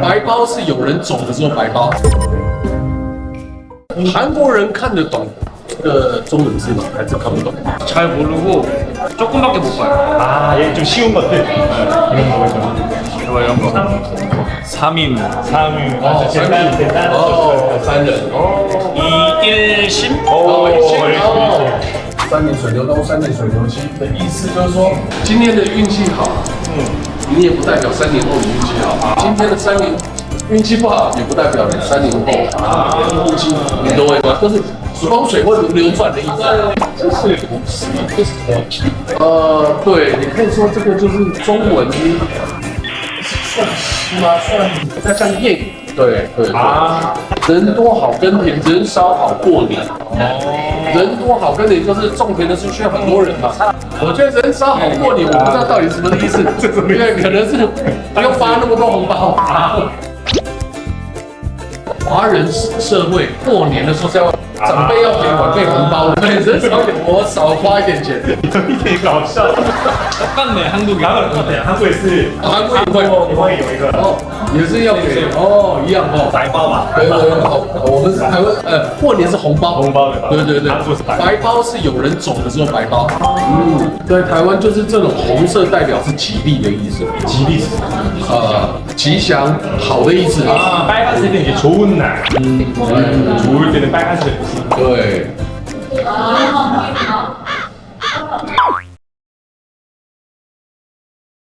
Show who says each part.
Speaker 1: 白包是有人種的時候白包。韓國人看得懂中文字嗎？還是看不懂？
Speaker 2: 잘 모르고 조금밖에 못 봐요.
Speaker 3: 아, 얘 좀 쉬운 것들. 이런 거 보죠.
Speaker 2: 이런 거. 3인.
Speaker 3: 3인. 아,简单.
Speaker 1: 三人。
Speaker 2: 2일심?
Speaker 1: 三点水流东，三点水流西的意思就是说，今天的運氣好，你也不代表3年後你運氣好。今天的3年運氣不好，也不代表你3年後運氣，你懂我意思嗎？就是風水會流轉的意思。這是對，你可以說這個就是中文算是嗎？算像諺語。對啊，人多好耕田，人少好過年。人多好耕田就是種田的時候需要很多人嘛。我覺得人少好過年，我不知道到底什麼意思，因為可能是不用發那麼多紅包。華人社會過年的時候是要長輩要給晚輩紅包的，對，人少一點，我少花一點錢，
Speaker 3: 有一點搞笑。
Speaker 2: 똑같네 한국이.
Speaker 3: 한국也是，
Speaker 1: 韓國也會有一個也是要給一樣白包嘛。對，我們是台灣過年是紅包，對，白包是有人種的時候白包。對，台灣就是這種紅色代表是吉利的意思，吉利吉祥好的意思啊。
Speaker 3: 빨간색은 이제 좋은 날, 좋을 때는 빨간색을 쓰고.
Speaker 1: 對。